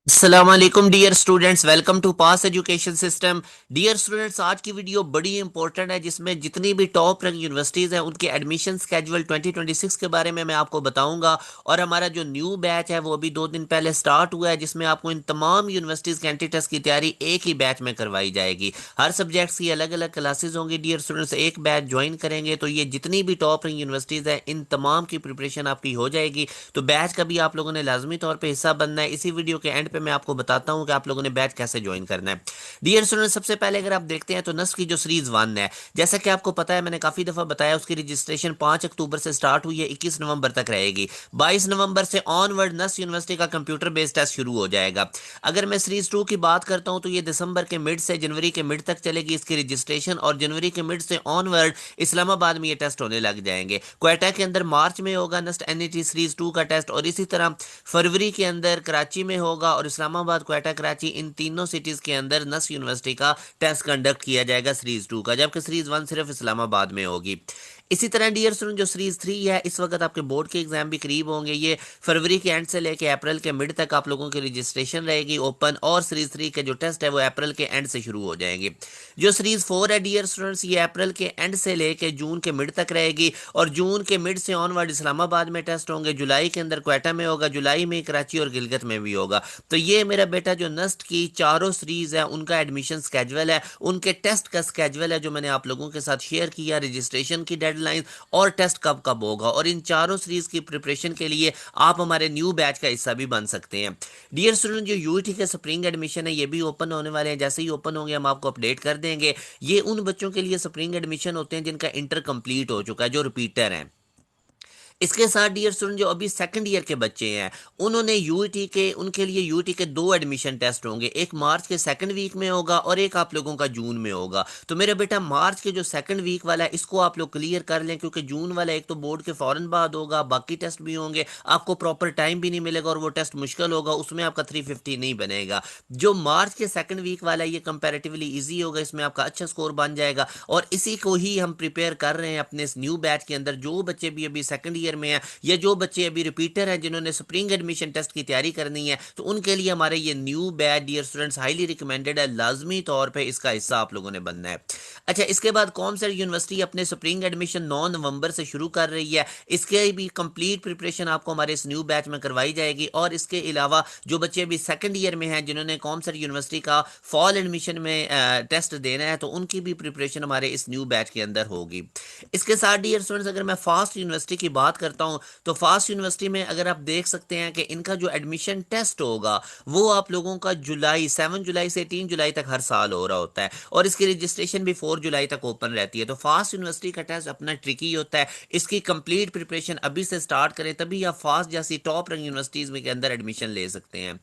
अस्सलामुअलैकुम dear students, welcome to pass education system. Dear students, आज की वीडियो बड़ी इंपॉर्टेंट है जिसमें जितनी भी टॉप रैंक यूनिवर्सिटीज़ हैं उनके एडमिशन स्केड्यूल 2026 के बारे में मैं आपको बताऊंगा। और हमारा जो न्यू बैच है वो अभी 2 दिन पहले स्टार्ट हुआ है, जिसमें आपको इन तमाम यूनिवर्सिटीज़ के एंट्री टेस्ट की तैयारी एक ही बैच में करवाई जाएगी। हर सब्जेक्ट्स की अलग अलग क्लासेज होंगी। डियर स्टूडेंट्स, एक बैच ज्वाइन करेंगे तो ये जितनी भी टॉप रैंक यूनिवर्सिटीज़ हैं इन तमाम की प्रिपरेशन आपकी हो जाएगी। तो बैच का भी आप लोगों ने लाजमी तौर पे हिस्सा बनना है। इसी वीडियो के एंड पे मैं आपको बताता हूं कि आप लोगों ने बैच कैसे ज्वाइन करना है। डियर स्टूडेंट, सबसे पहले अगर आप देखते हैं तो नस्ल की जो सीरीज 1 है, जैसा कि आपको पता है, मैंने काफी दफा बताया, उसकी रजिस्ट्रेशन 5 अक्टूबर से स्टार्ट हुई है, 21 नवंबर तक रहेगी। 22 नवंबर से ऑनवर्ड नस्ल यूनिवर्सिटी का कंप्यूटर बेस्ड टेस्ट शुरू हो जाएगा। अगर मैं सीरीज 2 की बात करता हूं तो ये दिसंबर के मिड से जनवरी के मिड तक चलेगी इसकी रजिस्ट्रेशन, और जनवरी के मिड से ऑनवर्ड इस्लामाबाद में ये टेस्ट होने लग जाएंगे। क्वेटा के अंदर मार्च में होगा नस्ट एनईटी सीरीज 2 का टेस्ट, और इसी तरह फरवरी के अंदर कराची में होगा, और इस्लामाबाद, क्वेटा, कराची, इन तीनों सिटीज के अंदर नस यूनिवर्सिटी का टेस्ट कंडक्ट किया जाएगा सीरीज 2 का, जबकि सीरीज 1 सिर्फ इस्लामाबाद में होगी। इसी तरह डियर स्टूडेंट, जो सीरीज 3 है, इस वक्त आपके बोर्ड के एग्जाम भी करीब होंगे। ये फरवरी के एंड से लेकर अप्रैल के मिड तक आप लोगों की रजिस्ट्रेशन रहेगी ओपन, और सीरीज 3 के जो टेस्ट है वो अप्रैल के एंड से शुरू हो जाएंगे। जो सीरीज 4 है डियर स्टूडेंट्स, ये अप्रैल के एंड से लेकर जून के मिड तक रहेगी, और जून के मिड से ऑनवर्ड इस्लामाबाद में टेस्ट होंगे, जुलाई के अंदर क्वेटा में होगा, जुलाई में कराची और गिलगित में भी होगा। तो ये मेरा बेटा जो नस्ट की चारों सीरीज है उनका एडमिशन स्केजुअल है, उनके टेस्ट का स्केजुअल है जो मैंने आप लोगों के साथ शेयर किया, रजिस्ट्रेशन की डेडलाइन और टेस्ट कब कब होगा। और इन चारों सीरीज की प्रिपरेशन के लिए आप हमारे न्यू बैच का हिस्सा भी बन सकते हैं। डियर स्टूडेंट, जो यूईटी के स्प्रिंग एडमिशन है ये भी ओपन होने वाले हैं। जैसे ही ओपन होंगे हम आपको अपडेट कर देंगे। ये उन बच्चों के लिए स्प्रिंग एडमिशन होते हैं जिनका इंटर कंप्लीट हो चुका है, जो रिपीटर हैं। इसके साथ डियर स्टूडेंट, जो अभी सेकंड ईयर के बच्चे हैं उन्होंने यूईटी के, उनके लिए यूईटी के दो एडमिशन टेस्ट होंगे, एक मार्च के सेकंड वीक में होगा और एक आप लोगों का जून में होगा। तो मेरा बेटा मार्च के जो सेकंड वीक वाला है इसको आप लोग क्लियर कर लें, क्योंकि जून वाला एक तो बोर्ड के फौरन बाद होगा, बाकी टेस्ट भी होंगे, आपको प्रॉपर टाइम भी नहीं मिलेगा और वो टेस्ट मुश्किल होगा, उसमें आपका 350 नहीं बनेगा। जो मार्च के सेकंड वीक वाला है ये कंपैरेटिवली इजी होगा, इसमें आपका अच्छा स्कोर बन जाएगा। और इसी को ही हम प्रिपेयर कर रहे हैं अपने इस न्यू बैच के अंदर। जो बच्चे भी अभी सेकंड ईयर में हैं या जो बच्चे अभी रिपीटर हैं जिन्होंने स्प्रिंग एडमिशन टेस्ट की तैयारी करनी है, तो उनके लिए हमारे ये new batch dear students highly recommended है। लाजमी तौर पे इसका हिस्सा आप लोगों ने बनना है। अच्छा, इसके बाद कॉमसर यूनिवर्सिटी अपने स्प्रिंग एडमिशन 9 नवंबर से शुरू कर रही है। इसके भी कंप्लीट प्रिपरेशन आपको हमारे इस न्यू बैच में करवाई जाएगी। और इसके अलावा जो बच्चे अभी सेकंड ईयर में हैं जिन्होंने कॉमसर यूनिवर्सिटी का फॉल एडमिशन में टेस्ट देना है, तो उनकी भी प्रिपरेशन हमारे इस न्यू बैच के अंदर होगी। इसके साथ डियर स्टूडेंट्स, अगर मैं फास्ट यूनिवर्सिटी की बात करता हूं तो फास्ट यूनिवर्सिटी में अगर आप देख सकते हैं कि इनका जो एडमिशन टेस्ट होगा वो आप लोगों का जुलाई 7 जुलाई से 3 जुलाई तक हर साल हो रहा होता है, और इसकी रजिस्ट्रेशन भी 4 जुलाई तक ओपन रहती है। तो फास्ट यूनिवर्सिटी का टेस्ट अपना ट्रिकी होता है, इसकी कंप्लीट प्रिपरेशन अभी से स्टार्ट करें, तभी आप फास्ट जैसी टॉप रैंक यूनिवर्सिटीज में के अंदर एडमिशन ले सकते हैं।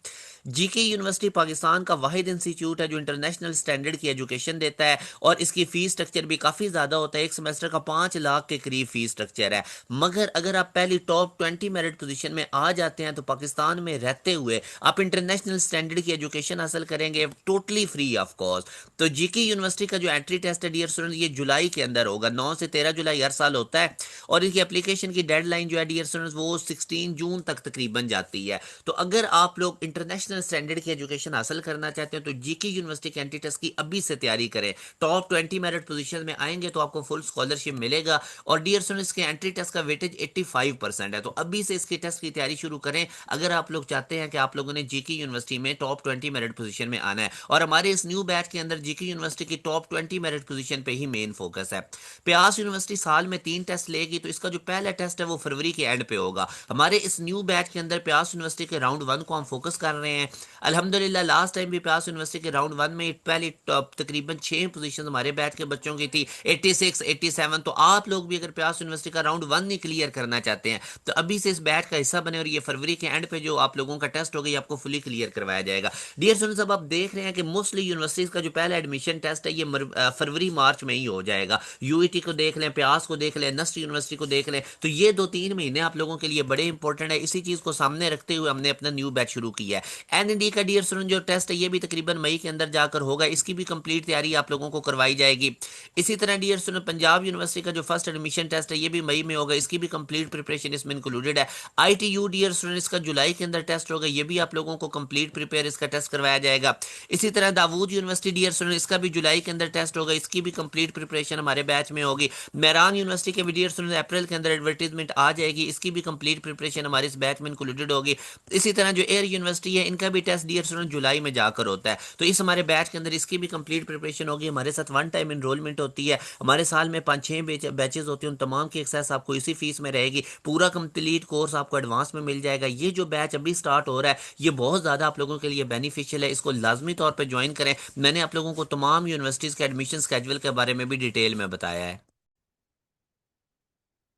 जीके यूनिवर्सिटी पाकिस्तान का वाहिद इंस्टीट्यूट है जो इंटरनेशनल स्टैंडर्ड की एजुकेशन देता है, और इसकी फीस स्ट्रक्चर भी काफ़ी ज़्यादा होता है, एक सेमेस्टर का 5 लाख के करीब फीस स्ट्रक्चर है। मगर अगर आप पहली टॉप 20 मेरिट पोजीशन में आ जाते हैं तो पाकिस्तान में रहते हुए आप इंटरनेशनल स्टैंडर्ड की एजुकेशन हासिल करेंगे टोटली फ्री ऑफ कॉस्ट। तो जीके यूनिवर्सिटी का जो एंट्री टेस्ट है डियर स्टूडेंट, ये जुलाई के अंदर होगा, 9 से 13 जुलाई हर साल होता है, और इनकी एप्लीकेशन की डेडलाइन जो है डियर स्टूडेंट्स वो 16 जून तक तकरीबन जाती है। तो अगर आप लोग इंटरनेशनल स्टैंडर्ड की एजुकेशन हासिल करना चाहते हैं तो जीके यूनिवर्सिटी के एंट्री टेस्ट की अभी से तैयारी करें। टॉप 20 मेरिट पोजीशन में आएंगे तो आपको फुल स्कॉलरशिप मिलेगा। और डियर स्टूडेंट्स, के एंट्री टेस्ट का वेटेज 85% है, तो अभी से इसके टेस्ट की तैयारी शुरू करें अगर आप लोग चाहते हैं कि आप लोगों ने जीके यूनिवर्सिटी में टॉप 20 मेरिट पोजीशन में आना है। और हमारे इस न्यू बैच के अंदर जीके यूनिवर्सिटी की टॉप 20 मेरिट पोजीशन पे ही मेन फोकस है। प्यास यूनिवर्सिटी साल में 3 टेस्ट लेगी, तो इसका जो पहला टेस्ट है वो फरवरी के एंड पे होगा। हमारे इस न्यू बैच के अंदर प्यास यूनिवर्सिटी के राउंड 1 को हम फोकस कर रहे हैं। अल्हम्दुलिल्लाह लास्ट टाइम भी प्यास यूनिवर्सिटी के राउंड 1 में पहली तकरीबन 6 पोजीशन हमारे बैच के बच्चों की थी, 86 87। तो आप लोग भी अगर प्यास यूनिवर्सिटी का राउंड 1 नहीं क्लियर करना चाहते हैं तो अभी से इस बैच का हिस्सा बने, और ये फरवरी के एंड पे जो आप लोगों का टेस्ट होगा ये आपको फुली क्लियर करवाया जाएगा। डियर स्टूडेंट्स, अब आप देख रहे हैं कि मोस्टली यूनिवर्सिटीज का जो पहला एडमिशन टेस्ट है ये फरवरी मार्च में ही हो जाएगा। यूईटी को देख लें, प्यास को देख लें, नस्ट यूनिवर्सिटी को देख लें, तो ये 2-3 महीने आप लोगों के लिए बड़े इंपॉर्टेंट है। इसी चीज को सामने रखते हुए हमने अपना न्यू बैच शुरू किया है एनएडी का डियर स्टूडेंट जो टेस्ट है ये भी तकरीबन मई के अंदर जाकर होगा, इसकी भी कंप्लीट तैयारी आप लोगों को करवाई जाएगी। इसी तरह डियर स्टूडेंट पंजाब यूनिवर्सिटी का जो फर्स्ट एडमिशन टेस्ट है ये भी मई में होगा, इसकी भी कंप्लीट प्रिपरेशन इसमें इंक्लूडेड है। आईटीयू डियर स्टूडेंट इसका जुलाई के अंदर टेस्ट होगा, ये भी आप लोगों को कंप्लीट प्रिपेयर इसका टेस्ट करवाया जाएगा। इसी तरह दाऊद यूनिवर्सिटी डियर स्टूडेंट इसका भी जुलाई के अंदर टेस्ट होगा, इसकी भी कंप्लीट प्रिपरेशन हमारे बैच में होगी। मेहरान यूनिवर्सिटी के भी डियर स्टूडेंट अप्रैल के अंदर एडवर्टीजमेंट आ जाएगी, इसकी भी कंप्लीट प्रिपरेशन हमारे इस बैच में इंक्लूडेड होगी। इसी तरह जो एयर यूनिवर्सिटी है इनका भी टेस्ट डियर स्टूडेंट जुलाई में जाकर होता है, तो इस हमारे बैच के अंदर इसकी भी कंप्लीट प्रिपरेशन होगी। हमारे साथ वन टाइम इनरोलमेंट होती है, हमारे साल में 5-6 बैचेस होते हैं, उन तमाम की एक्सेस आपको इसी फीस में रहेगी। पूरा कंप्लीट कोर्स आपको एडवांस में मिल जाएगा। ये जो बैच अभी स्टार्ट हो रहा है ये बहुत ज़्यादा आप लोगों के लिए बेनिफिशियल है, इसको लाजमी तौर पर ज्वाइन करें। मैंने आप लोगों को तमाम यूनिवर्सिटीज़ के एडमिशन स्केड्यूल के बारे में भी डिटेल में बताया है।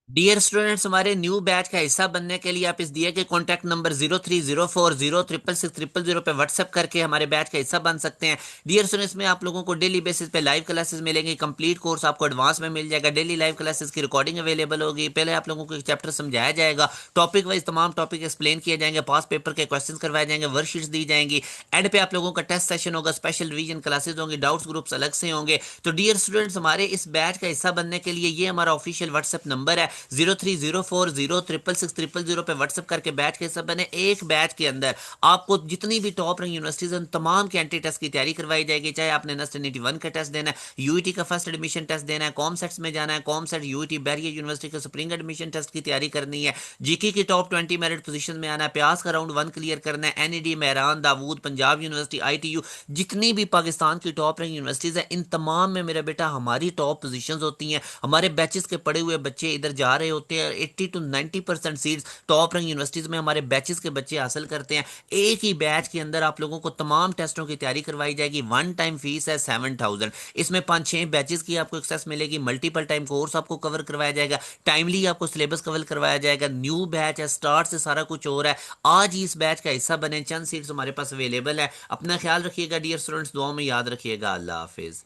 डियर स्टूडेंट्स, हमारे न्यू बैच का हिस्सा बनने के लिए आप इस दिए के कॉन्टैक्ट नंबर 0304066600 पे व्हाट्सएप करके हमारे बैच का हिस्सा बन सकते हैं। डियर स्टूडेंट्स, में आप लोगों को डेली बेसिस पे लाइव क्लासेस मिलेंगी, कंप्लीट कोर्स आपको एडवांस में मिल जाएगा, डेली लाइव क्लासेस की रिकॉर्डिंग अवेलेबल होगी। पहले आप लोगों को एक चैप्टर समझाया जाएगा, टॉपिक वाइज तमाम टॉपिक एक्सप्लेन किए जाएंगे, पास पेपर के क्वेश्चन करवाए जाएंगे, वर्कशीट्स दी जाएंगी। एंड पे आप लोगों का टेस्ट सेशन होगा, स्पेशल रिवीजन क्लासेस होंगी, डाउट्स ग्रुप्स अलग से होंगे। तो डियर स्टूडेंट्स, हमारे इस बैच का हिस्सा बनने के लिए ये हमारा ऑफिशियल व्हाट्सएप नंबर है 0304066600 पे व्हाट्सएप करके बैच के हिस्सा बने। एक बैच के अंदर आपको जितनी भी टॉप रैंक यूनिवर्सिटीज हैं तमाम के एंट्री टेस्ट की तैयारी करवाई जाएगी। चाहे आपने नेस्टिनिटी 1 का टेस्ट देना है, यूईटी का फर्स्ट एडमिशन टेस्ट देना है, कॉम सेट्स में जाना है, com set UET barrier university का स्प्रिंग एडमिशन टेस्ट की तैयारी करनी है, जीके की टॉप 20 मेरिट पोजीशन में आना है, प्यास का राउंड 1 क्लियर करना है, NED, Mehran, Dawood, Punjab university, ITU, जितनी भी पाकिस्तान की टॉप रैंक यूनिवर्सिटीज है इन तमाम में मेरा बेटा हमारी टॉप पोजीशंस होती हैं। हमारे बैचेस के पढ़े हुए बच्चे इधर जा रहे होते हैं, 80 to 90% seats top rank universities में हमारे बैचेस के बच्चे हासिल करते हैं। एक ही बैच के अंदर आप लोगों को तमाम टेस्टों की तैयारी करवाई जाएगी। वन टाइम फीस है 7,000, इसमें 5-6 बैचेस की आपको एक्सेस मिलेगी, मल्टीपल टाइम कोर्स आपको कवर करवाया जाएगा, टाइमली आपको सिलेबस कवर करवाया जाएगा। न्यू बैच है, स्टार्ट से सारा कुछ हो रहा है। आज ही इस बैच का हिस्सा बने, चंद सीट्स हमारे पास अवेलेबल है। अपना ख्याल रखिएगा डियर स्टूडेंट्स, दुआ में याद रखिएगा। अल्लाह हाफिज।